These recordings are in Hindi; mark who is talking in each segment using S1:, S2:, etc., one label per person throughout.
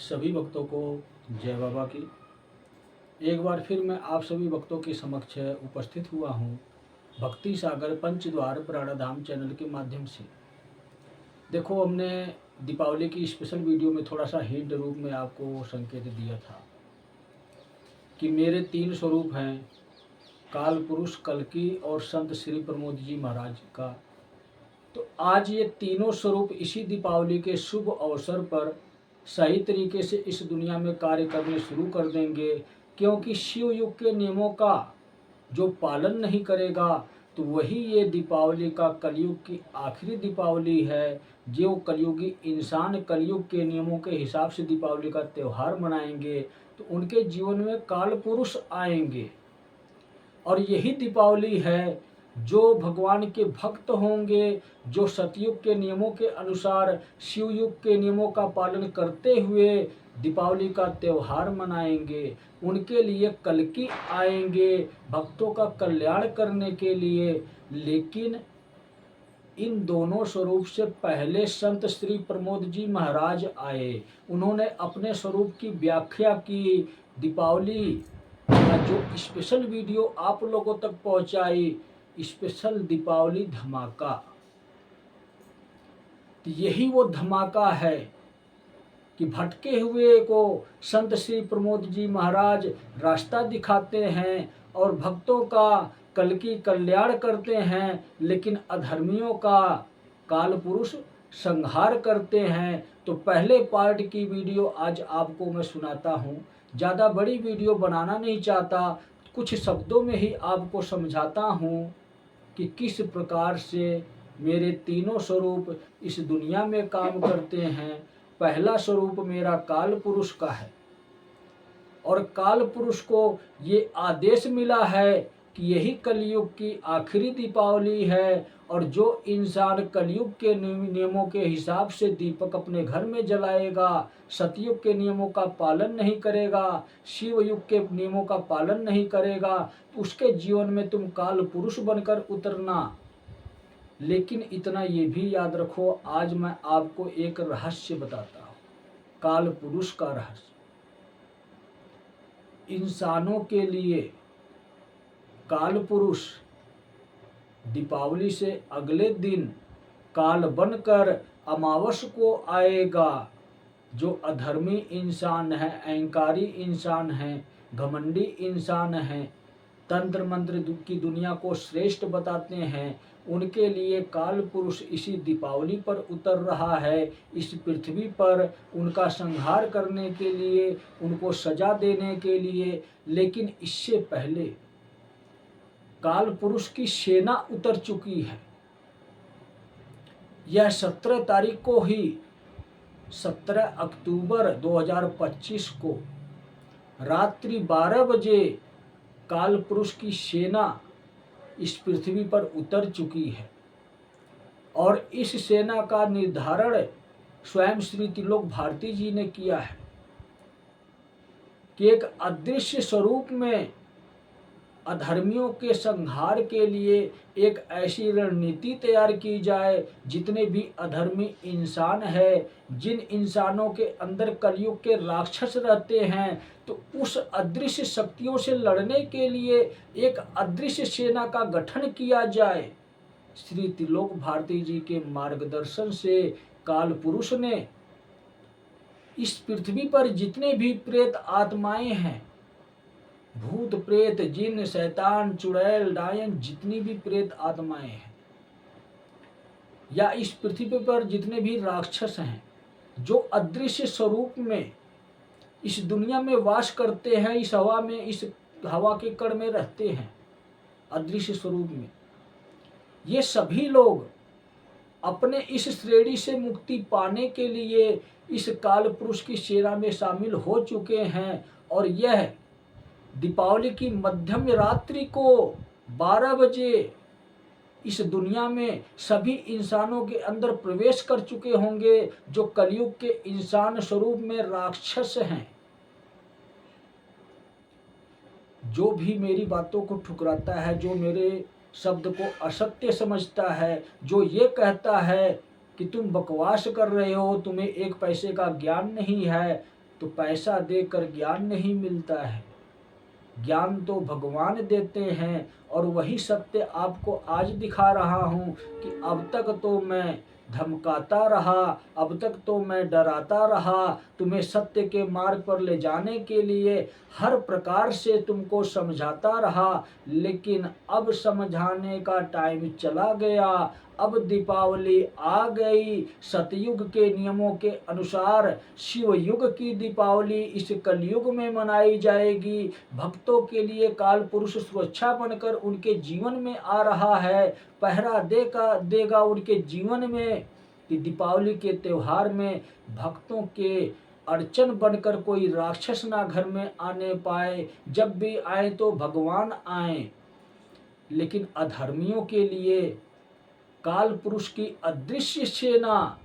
S1: सभी भक्तों को जय बाबा की। एक बार फिर मैं आप सभी भक्तों के समक्ष उपस्थित हुआ हूँ भक्ति सागर पंचद्वार प्राणाधाम चैनल के माध्यम से। देखो, हमने दीपावली की स्पेशल वीडियो में थोड़ा सा हिंट रूप में आपको संकेत दिया था कि मेरे 3 स्वरूप हैं, काल पुरुष, कल्कि और संत श्री प्रमोद जी महाराज का। तो आज ये तीनों स्वरूप इसी दीपावली के शुभ अवसर पर सही तरीके से इस दुनिया में कार्य करने शुरू कर देंगे, क्योंकि शिव युग के नियमों का जो पालन नहीं करेगा तो वही ये दीपावली का कलयुग की आखिरी दीपावली है। जो कलयुगी इंसान कलयुग के नियमों के हिसाब से दीपावली का त्यौहार मनाएंगे तो उनके जीवन में काल पुरुष आएंगे, और यही दीपावली है जो भगवान के भक्त होंगे, जो सतयुग के नियमों के अनुसार शिव युग के नियमों का पालन करते हुए दीपावली का त्यौहार मनाएंगे। उनके लिए कल्कि आएंगे भक्तों का कल्याण करने के लिए। लेकिन इन दोनों स्वरूप से पहले संत श्री प्रमोद जी महाराज आए। उन्होंने अपने स्वरूप की व्याख्या की, दीपावली का जो स्पेशल वीडियो आप लोगों तक पहुंचाई, स्पेशल दीपावली धमाका। तो यही वो धमाका है कि भटके हुए को संत श्री प्रमोद जी महाराज रास्ता दिखाते हैं और भक्तों का कल्कि कल्याण करते हैं, लेकिन अधर्मियों का काल पुरुष संहार करते हैं। तो पहले पार्ट की वीडियो आज आपको मैं सुनाता हूँ। ज़्यादा बड़ी वीडियो बनाना नहीं चाहता, कुछ शब्दों में ही आपको समझाता हूँ कि किस प्रकार से मेरे तीनों स्वरूप इस दुनिया में काम करते हैं। पहला स्वरूप मेरा काल पुरुष का है, और काल पुरुष को ये आदेश मिला है कि यही कलयुग की आखिरी दीपावली है, और जो इंसान कलयुग के नियमों के हिसाब से दीपक अपने घर में जलाएगा, सतयुग के नियमों का पालन नहीं करेगा, शिव युग के नियमों का पालन नहीं करेगा, तो उसके जीवन में तुम काल पुरुष बनकर उतरना। लेकिन इतना ये भी याद रखो, आज मैं आपको एक रहस्य बताता हूँ, काल पुरुष का रहस्य। इंसानों के लिए काल पुरुष दीपावली से अगले दिन काल बनकर अमावस को आएगा। जो अधर्मी इंसान है, अहंकारी इंसान है, घमंडी इंसान है, तंत्र मंत्र की दुनिया को श्रेष्ठ बताते हैं, उनके लिए काल पुरुष इसी दीपावली पर उतर रहा है इस पृथ्वी पर, उनका संहार करने के लिए, उनको सजा देने के लिए। लेकिन इससे पहले काल पुरुष की सेना उतर चुकी है। यह 17 तारीख को ही 17 अक्टूबर 2025 को रात्रि 12 बजे काल पुरुष की सेना इस पृथ्वी पर उतर चुकी है, और इस सेना का निर्धारण स्वयं श्री त्रिलोक भारती जी ने किया है कि एक अदृश्य स्वरूप में अधर्मियों के संहार के लिए एक ऐसी रणनीति तैयार की जाए। जितने भी अधर्मी इंसान है, जिन इंसानों के अंदर कलयुग के राक्षस रहते हैं, तो उस अदृश्य शक्तियों से लड़ने के लिए एक अदृश्य सेना का गठन किया जाए। श्री त्रिलोक भारती जी के मार्गदर्शन से काल पुरुष ने इस पृथ्वी पर जितने भी प्रेत आत्माएं हैं, भूत प्रेत जिन शैतान चुड़ैल डायन, जितनी भी प्रेत आत्माएं हैं, या इस पृथ्वी पर जितने भी राक्षस हैं जो अदृश्य स्वरूप में इस दुनिया में वास करते हैं, इस हवा में, इस हवा के कण में रहते हैं अदृश्य स्वरूप में, ये सभी लोग अपने इस श्रेणी से मुक्ति पाने के लिए इस काल पुरुष की सेना में शामिल हो चुके हैं। और यह दीपावली की मध्यम रात्रि को 12 बजे इस दुनिया में सभी इंसानों के अंदर प्रवेश कर चुके होंगे जो कलयुग के इंसान स्वरूप में राक्षस हैं। जो भी मेरी बातों को ठुकराता है, जो मेरे शब्द को असत्य समझता है, जो ये कहता है कि तुम बकवास कर रहे हो, तुम्हें एक पैसे का ज्ञान नहीं है, तो पैसा देकर ज्ञान नहीं मिलता है। ज्ञान तो भगवान देते हैं और वही सत्य आपको आज दिखा रहा हूँ कि अब तक तो मैं धमकाता रहा, अब तक तो मैं डराता रहा, तुम्हें सत्य के मार्ग पर ले जाने के लिए हर प्रकार से तुमको समझाता रहा, लेकिन अब समझाने का टाइम चला गया। अब दीपावली आ गई। सतयुग के नियमों के अनुसार शिव युग की दीपावली इस कलयुग में मनाई जाएगी। भक्तों के लिए काल पुरुष सुरक्षा बनकर उनके जीवन में आ रहा है, पहरा देगा उनके जीवन में कि दीपावली के त्योहार में भक्तों के अड़चन बनकर कोई राक्षस ना घर में आने पाए। जब भी आए तो भगवान आए। लेकिन अधर्मियों के लिए काल पुरुष की अदृश्य सेना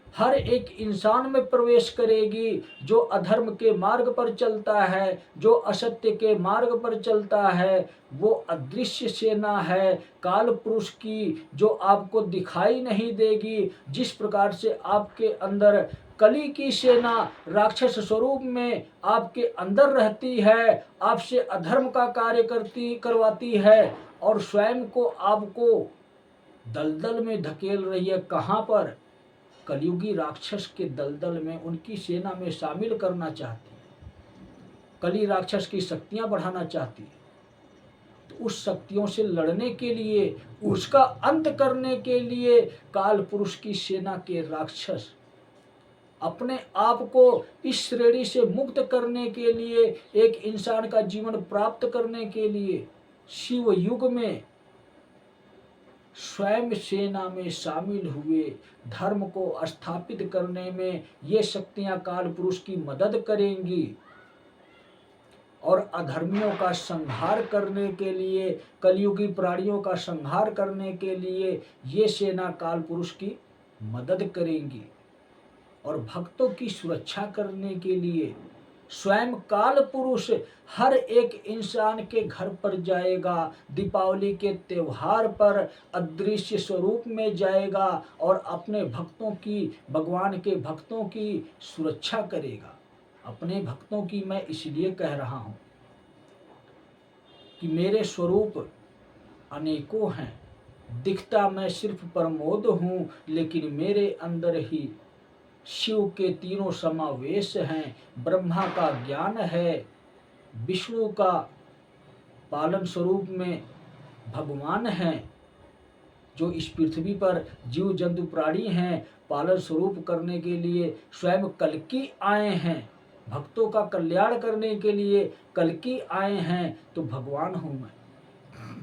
S1: हर एक इंसान में प्रवेश करेगी। जो अधर्म के मार्ग पर चलता है, जो असत्य के मार्ग पर चलता है, वो अदृश्य सेना है काल पुरुष की, जो आपको दिखाई नहीं देगी। जिस प्रकार से आपके अंदर कली की सेना राक्षस स्वरूप में आपके अंदर रहती है, आपसे अधर्म का कार्य करवाती है और स्वयं को आपको दलदल में धकेल रही है। कहाँ पर? कलयुगी राक्षस के दलदल में, उनकी सेना में शामिल करना चाहती है। कली राक्षस की शक्तियां बढ़ाना चाहती है। तो उस शक्तियों से लड़ने के लिए, उसका अंत करने के लिए काल पुरुष की सेना के राक्षस अपने आप को इस श्रेणी से मुक्त करने के लिए, एक इंसान का जीवन प्राप्त करने के लिए शिव युग में स्वयं सेना में शामिल हुए। धर्म को स्थापित करने में ये शक्तियां काल पुरुष की मदद करेंगी और अधर्मियों का संहार करने के लिए, कलयुगी प्राणियों का संहार करने के लिए ये सेना काल पुरुष की मदद करेंगी और भक्तों की सुरक्षा करने के लिए स्वयं काल पुरुष हर एक इंसान के घर पर जाएगा। दीपावली के त्योहार पर अदृश्य स्वरूप में जाएगा और अपने भक्तों की, भगवान के भक्तों की सुरक्षा करेगा। अपने भक्तों की मैं इसलिए कह रहा हूँ कि मेरे स्वरूप अनेकों हैं। दिखता मैं सिर्फ प्रमोद हूँ, लेकिन मेरे अंदर ही शिव के तीनों समावेश हैं। ब्रह्मा का ज्ञान है, विष्णु का पालन स्वरूप में भगवान हैं, जो इस पृथ्वी पर जीव जंतु प्राणी हैं, पालन स्वरूप करने के लिए स्वयं कल्कि आए हैं। भक्तों का कल्याण करने के लिए कल्कि आए हैं, तो भगवान हूँ मैं।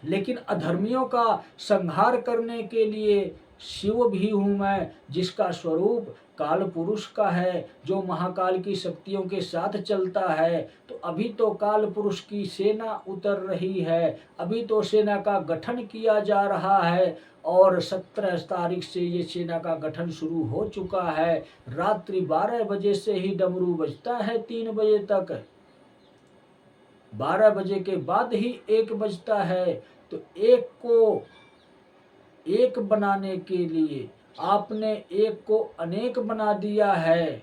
S1: लेकिन अधर्मियों का संहार करने के लिए शिव भी हूँ मैं, जिसका स्वरूप काल पुरुष का है, जो महाकाल की शक्तियों के साथ चलता है। तो अभी तो काल पुरुष की सेना उतर रही है, अभी तो सेना का गठन किया जा रहा है और 17 तारीख से ये सेना का गठन शुरू हो चुका है। रात्रि 12 बजे से ही डमरू बजता है 3 बजे तक, 12 बजे के बाद ही 1 बजता है। तो एक को एक बनाने के लिए आपने एक को अनेक बना दिया है,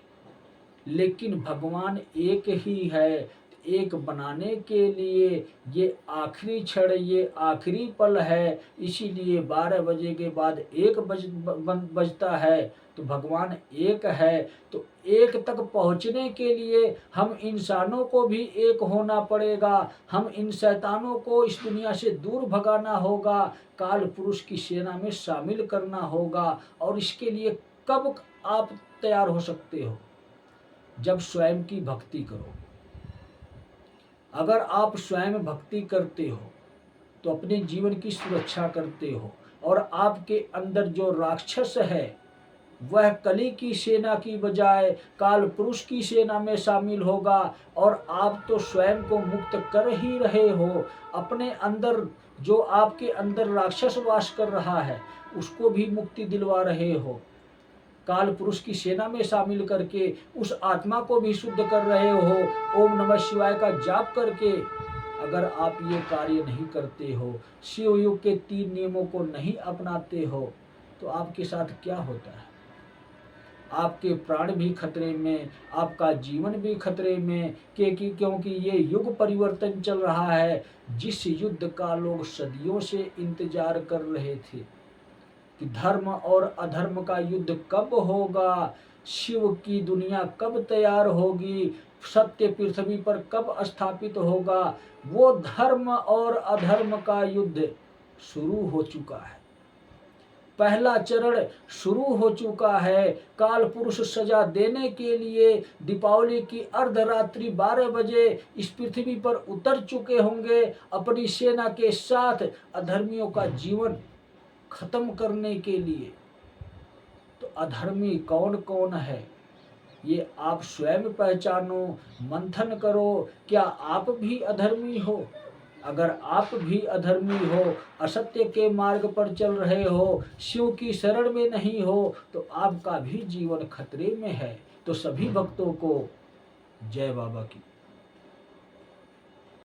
S1: लेकिन भगवान एक ही है। एक बनाने के लिए ये आखिरी क्षण, ये आखिरी पल है, इसीलिए 12 बजे के बाद 1 बजता है। तो भगवान एक है। तो एक तक पहुंचने के लिए हम इंसानों को भी एक होना पड़ेगा। हम इन शैतानों को इस दुनिया से दूर भगाना होगा, काल पुरुष की सेना में शामिल करना होगा। और इसके लिए कब आप तैयार हो सकते हो? जब स्वयं की भक्ति करो। अगर आप स्वयं भक्ति करते हो तो अपने जीवन की सुरक्षा करते हो और आपके अंदर जो राक्षस है वह कली की सेना की बजाय काल पुरुष की सेना में शामिल होगा और आप तो स्वयं को मुक्त कर ही रहे हो। अपने अंदर जो आपके अंदर राक्षस वास कर रहा है उसको भी मुक्ति दिलवा रहे हो। काल पुरुष की सेना में शामिल करके उस आत्मा को भी शुद्ध कर रहे हो। ओम नमः शिवाय का जाप करके अगर आप ये कार्य नहीं करते हो, शिव युग के 3 नियमों को नहीं अपनाते हो, तो आपके साथ क्या होता है? आपके प्राण भी खतरे में, आपका जीवन भी खतरे में, क्योंकि ये युग परिवर्तन चल रहा है जिस युद्ध का लोग सदियों से इंतजार कर रहे थे कि धर्म और अधर्म का युद्ध कब होगा, शिव की दुनिया कब तैयार होगी, सत्य पृथ्वी पर कब स्थापित होगा। वो धर्म और अधर्म का युद्ध शुरू हो चुका है। पहला चरण शुरू हो चुका है। काल पुरुष सजा देने के लिए दीपावली की अर्धरात्रि 12 बजे इस पृथ्वी पर उतर चुके होंगे अपनी सेना के साथ अधर्मियों का जीवन खत्म करने के लिए। तो अधर्मी कौन कौन है ये आप स्वयं पहचानो, मंथन करो। क्या आप भी अधर्मी हो? अगर आप भी अधर्मी हो, असत्य के मार्ग पर चल रहे हो, शिव की शरण में नहीं हो, तो आपका भी जीवन खतरे में है। तो सभी भक्तों को जय बाबा की।